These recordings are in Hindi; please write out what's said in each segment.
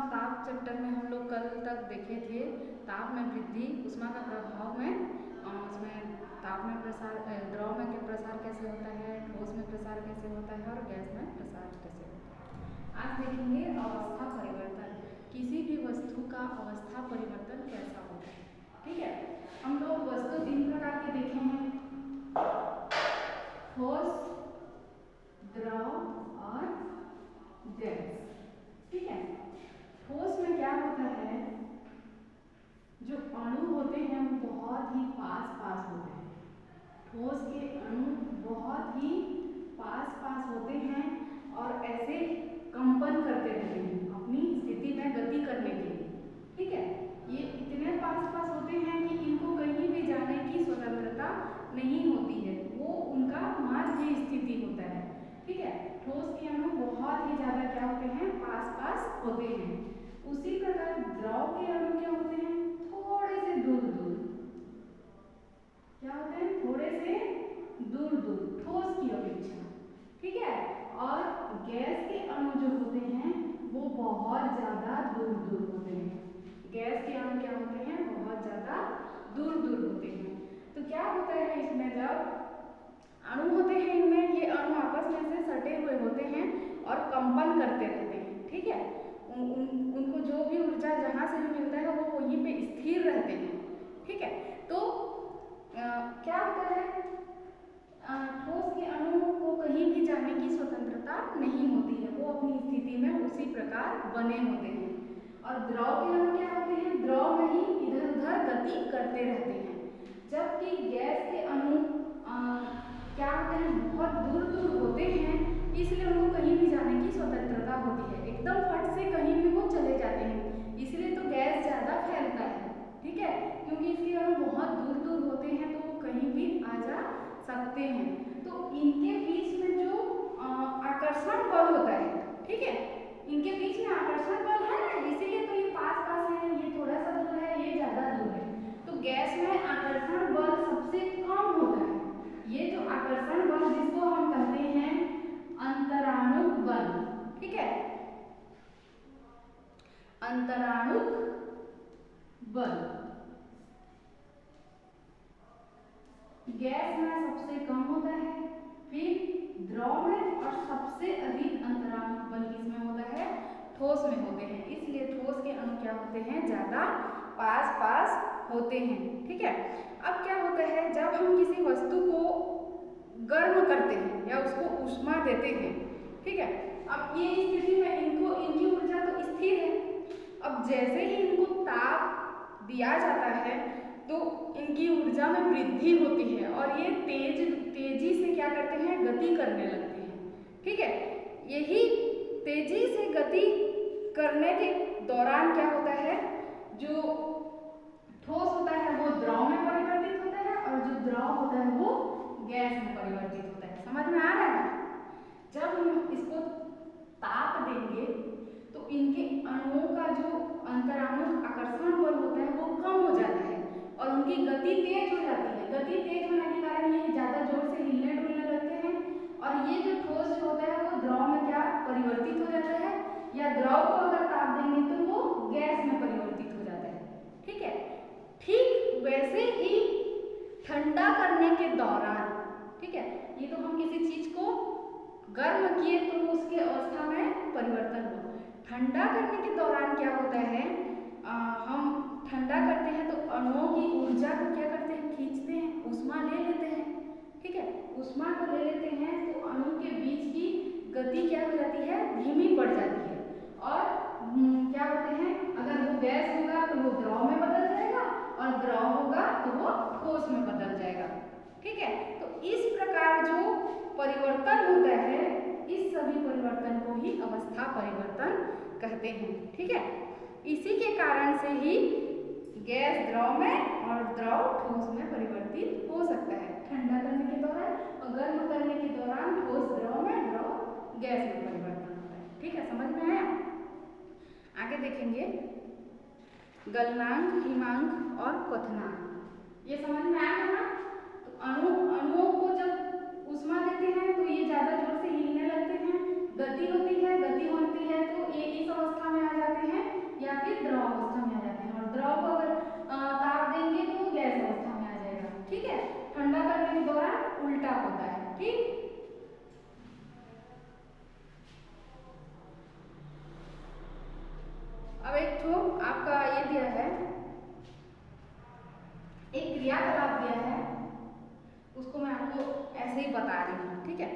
ताप चैप्टर में हम लोग कल तक देखे थे ताप में वृद्धि, ऊष्मा का प्रभाव में उसमें ताप में प्रसार, द्रव में प्रसार कैसे होता है, ठोस में प्रसार कैसे होता है और गैस में प्रसार कैसे होता है। आज देखेंगे अवस्था परिवर्तन, किसी भी वस्तु का अवस्था परिवर्तन कैसा होता है। ठीक है, हम लोग वस्तु 3 प्रकार की देखे हैं, ठोस, द्रव और गैस। ठीक है, ठोस में क्या होता है, जो अणु होते हैं वो बहुत ही पास होते हैं। ठोस के अणु बहुत ही पास होते हैं और ऐसे कंपन करते रहते हैं अपनी स्थिति में गति करने के लिए। ठीक है, ये इतने पास होते हैं कि इनको कहीं भी जाने की स्वतंत्रता नहीं होती है, वो उनका माध्य स्थिति होता है। ठीक है, ठोस के अणु बहुत ही ज्यादा क्या होते हैं, पास होते हैं। उसी प्रकार द्रव के अणु क्या होते हैं, थोड़े से दूर क्या होते हैं, थोड़े से दूर ठोस की अपेक्षा। ठीक है, और गैस के अणु जो होते हैं वो बहुत ज्यादा दूर होते हैं। गैस के अणु क्या होते हैं, बहुत ज्यादा दूर होते हैं। तो क्या होता है इसमें, जब अणु होते हैं इनमें, ये अणु आपस में से सटे हुए होते हैं और कंपन करते रहते हैं। ठीक है, उनको जो भी ऊर्जा जहाँ से भी मिलता है वो वहीं पे स्थिर रहते हैं। ठीक है, तो क्या होता है, ठोस के अणु को कहीं भी जाने की स्वतंत्रता नहीं होती है, वो अपनी स्थिति में उसी प्रकार बने होते हैं। और द्रव के अणु क्या होते हैं, द्रव में ही इधर उधर गति करते रहते हैं। जबकि गैस के अणु क्या होते हैं, बहुत दूर होते हैं, इसलिए उनको कहीं भी जाने की स्वतंत्रता होती है, एकदम फट से कहीं भी वो चले जाते हैं। इसलिए तो गैस ज्यादा फैलता है। ठीक है, क्योंकि इसके अणु बहुत दूर होते हैं तो वो कहीं भी आ जा सकते हैं। तो इनके बीच में जो आकर्षण बल होता है, ठीक है, इनके बीच में आकर्षण बल है ना, इसीलिए तो ये पास है, ये थोड़ा सा दूर है, ये ज्यादा दूर है। तो गैस में आकर्षण बल सबसे कम होता है। ये जो आकर्षण बल जिसको हम कहते हैं अंतराणुक बल। ठीक है, अंतराणुक बल गैस में सबसे कम होता है, फिर द्रव में, और सबसे अधिक अंतराणुक बल किसमें होता है, ठोस में होते हैं। इसलिए ठोस के अणु क्या होते हैं, ज्यादा पास होते हैं। ठीक है, अब क्या होता है, जब हम किसी वस्तु को गर्म करते हैं या उसको ऊष्मा देते हैं, ठीक है, अब ये स्थिति में इनकी ऊर्जा तो स्थिर है। अब जैसे ही इनको ताप दिया जाता है तो इनकी ऊर्जा में वृद्धि होती है और ये तेजी से क्या करते हैं, गति करने लगते हैं। ठीक है, यही तेजी से गति करने के दौरान क्या होता है, जो ठोस होता है वो द्रव में परिवर्तित होता है और जो द्रव होता है वो गैस में परिवर्तित होता है। समझ में आ रहा है? जब हम इसको ताप देंगे तो इनके अणुओं का जो अंतराणुक आकर्षण बल होता है वो कम हो जाता है और उनकी गति तेज हो जाती है। गति तेज होने के कारण ये ज्यादा जोर से हिलने डुलने लगते हैं और ये जो ठोस जो होता है वो द्रव में क्या परिवर्तित हो जाता है, या द्रव को अगर ताप देंगे तो वो गैस में परिवर्तित हो जाता है। ठीक है, ठीक वैसे ही ठंडा करने के दौरान, ठीक है, ये तो हम किसी चीज को गर्म किए तो उसके अवस्था में परिवर्तन हो। ठंडा करने के दौरान क्या होता है, हम ठंडा करते हैं तो अणुओं की ऊर्जा को क्या करते हैं, खींचते हैं, ऊष्मा ले लेते हैं। ठीक है, ऊष्मा को ले लेते हैं तो अणु के बीच की गति क्या हो जाती है, धीमी पड़ जाती है और क्या होते हैं, अगर वो गैस होगा तो वो द्रव में बदल जाएगा और द्रव होगा तो वो ठोस में बदल जाएगा। ठीक है, तो इस प्रकार जो परिवर्तन होता है, इस सभी परिवर्तन को ही अवस्था परिवर्तन कहते हैं। ठीक है, इसी के कारण से ही गैस द्रव में और द्रव ठोस में परिवर्तित हो सकता है, ठंडा करने के दौरान और गर्म करने के दौरान ठोस द्रव में, द्रव गैस में परिवर्तन होता है। ठीक है, समझ में आया? आगे देखेंगे गलनांक, हिमांक और क्वथनांक। ये समझ में आया ना? तो अणुओं को जब ऊष्मा देते हैं तो ये ज्यादा जोर से हिलने लगते हैं, गति होती है, गति होती है तो ये इस अवस्था में आ जाते हैं आपका ये दिया है, एक क्रियाकलाप दिया है, उसको मैं आपको ऐसे ही बता रही हूँ, ठीक है।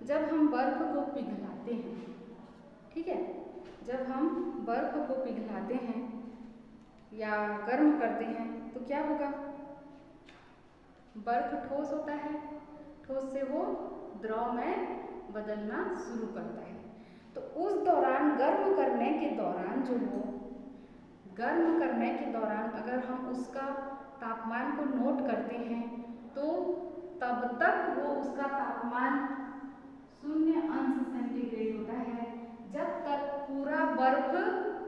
जब हम बर्फ को पिघलाते हैं, ठीक है, जब हम बर्फ को पिघलाते हैं या गर्म करते हैं तो क्या होगा, बर्फ ठोस होता है, ठोस से वो द्रव में बदलना शुरू करता है। तो उस दौरान गर्म करने के दौरान अगर हम उसका तापमान को नोट करते हैं तो तब तक वो उसका तापमान 0 अंश सेंटीग्रेड होता है, जब तक पूरा बर्फ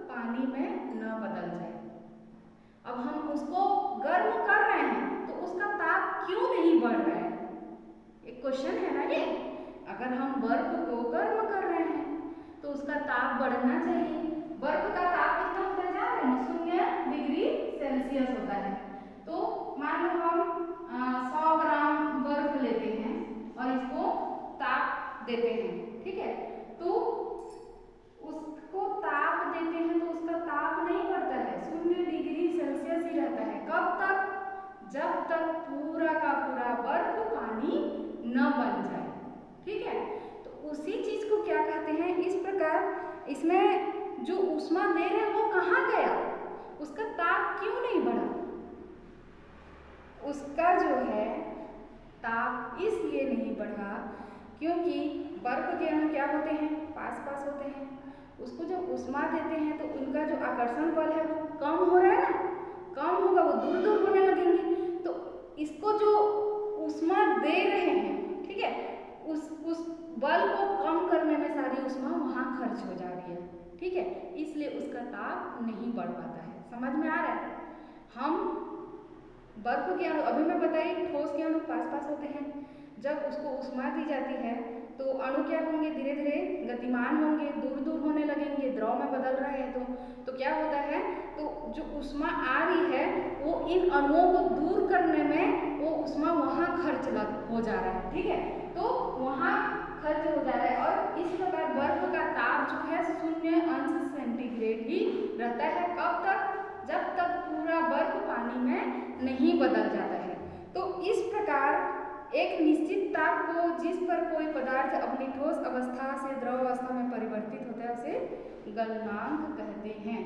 पानी में न बदल जाए। अब हम उसको गर्म कर रहे हैं तो उसका ताप क्यों नहीं बढ़ रहा है, एक क्वेश्चन है ना ये। अगर हम बर्फ को गर्म कर रहे हैं तो उसका ताप बढ़ना चाहिए। बर्फ का ताप कितना होता जा रहा है, 0 डिग्री सेल्सियस होता है। तो मान लो हम 100 ग्राम बर्फ लेते हैं और इसको ताप देते हैं, ठीक है, तो उसको ताप देते हैं तो उसका ताप नहीं बढ़ता है, 0 डिग्री सेल्सियस ही रहता है। कब तक, जब तक पूरा का पूरा बर्फ पानी न बन जाए, ठीक है। तो उसी चीज को क्या कहते हैं, इस प्रकार इसमें जो ऊष्मा दे रहे हैं वो कहाँ गया, उसका ताप क्यों नहीं बढ़ा, उसका जो है ताप इसलिए नहीं बढ़ा क्योंकि बर्फ के अणु क्या होते हैं, पास पास होते हैं। उसको जब ऊष्मा देते हैं तो उनका जो आकर्षण बल है वो कम हो रहा है ना, कम होगा, वो दूर दूर होने लगेंगे। तो इसको जो ऊष्मा दे रहे हैं, ठीक है, उस बल को कम करने में सारी ऊष्मा वहाँ खर्च हो जा रही है, ठीक है, इसलिए उसका ताप नहीं बढ़ पाता है। समझ में आ रहा है। हम बर्फ के अणु, अभी मैं बताई ठोस के अणु पास पास होते हैं, जब उसको ऊष्मा दी जाती है तो अणु क्या होंगे, धीरे धीरे गतिमान होंगे, दूर दूर होने लगेंगे, द्रव में बदल रहे हैं। तो क्या होता है, तो जो ऊष्मा आ रही है वो इन अणुओं को दूर करने में वो ऊष्मा वहाँ खर्च हो जा रहा है, ठीक है, तो वहाँ खर्च हो जा रहा है। और इस प्रकार बर्फ का ताप जो है 0 अंश सेंटीग्रेड ही रहता है। कब तक, जब तक पूरा बर्फ पानी में नहीं बदल जाता है। तो इस प्रकार एक निश्चित ताप को जिस पर कोई पदार्थ अपनी ठोस अवस्था से द्रव अवस्था में परिवर्तित होता है उसे गलनांक कहते हैं।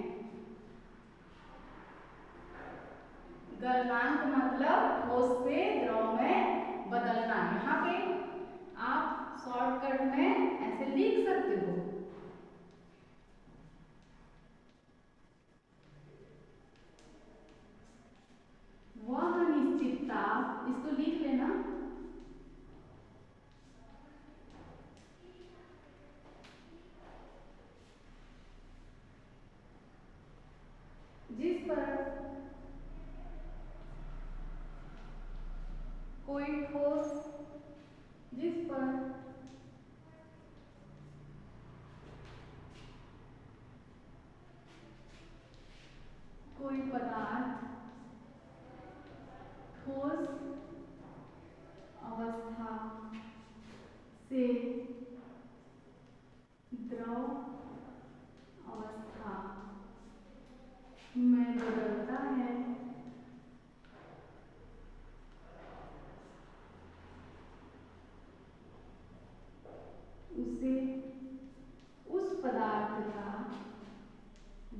गलनांक मतलब ठोस से द्रव में बदलना। यहाँ पे आप शॉर्टकट में ऐसे लिख सकते हो, वह निश्चित ताप, इसको लिख लेना, जिस पर कोई ठोस, जिस पर कोई पदार्थ ठोस अवस्था से द्रव अवस्था में बदलता है, उसे उस पदार्थ का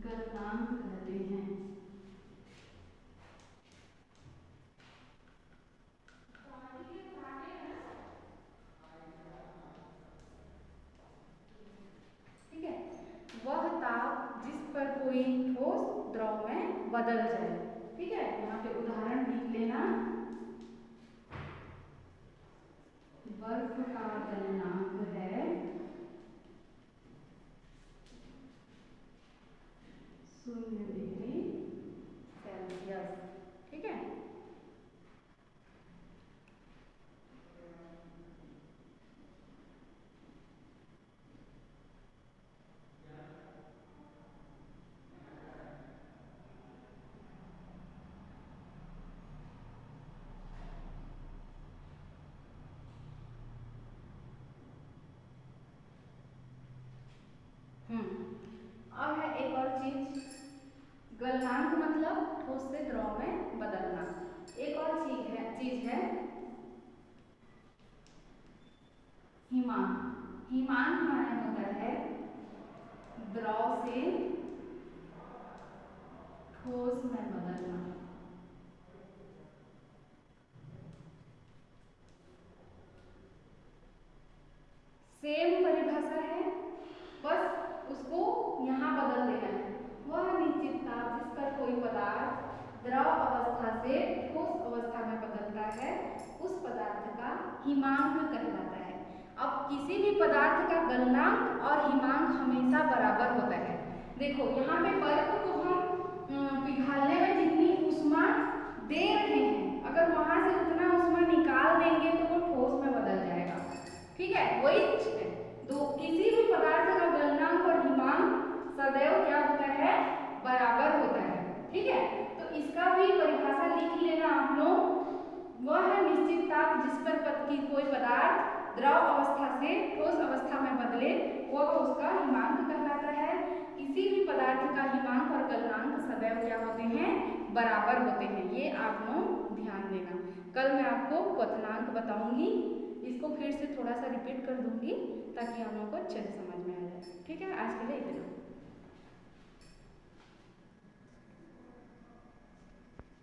गलनांक कहते हैं। ठीक है, वह ताप जिस पर कोई ठोस द्रव में बदल जाए। ठीक है, यहाँ पे उदाहरण लिख लेना, बर्फ का गलनांक है 0 डिग्री सेल्सियस। ठीक है, अब है एक और चीज, गलनांक मतलब ठोस से द्रव में बदलना। एक और चीज है हिमांक। हिमांक माने होता है द्रव से ठोस में बदलना। सेम परिभाषा है, बस उसको यहाँ बदल देना है। वह निश्चित ताप जिस पर कोई पदार्थ द्रव अवस्था से ठोस अवस्था में बदलता है उस पदार्थ का हिमांक कहलाता है। अब किसी भी पदार्थ का गलनांक और हिमांक हमेशा बराबर होता है। देखो यहाँ पे बर्फ को हम पिघालने में जितनी ऊष्मा दे रहे हैं, अगर वहां से उतना ऊष्मा निकाल देंगे तो वो ठोस में बदल जाएगा। ठीक है, वही दो किसी भी पदार्थ का गलनांक और हिमांक सदैव क्या होता है, बराबर होता है। ठीक है, तो इसका भी परिभाषा लिख लेना आप लोग। वह है निश्चित ताप जिस पर कोई पदार्थ द्रव अवस्था से ठोस अवस्था में बदले वह उसका हिमांक कहलाता है। किसी भी पदार्थ का हिमांक और गलनांक सदैव क्या होते हैं, बराबर होते हैं। ये आप लोग ध्यान देना। कल मैं आपको क्वथनांक बताऊंगी, इसको फिर से थोड़ा सा रिपीट कर दूंगी ताकि हम लोग को अच्छे से समझ में आ जाए। ठीक है, आज के लिए इतना।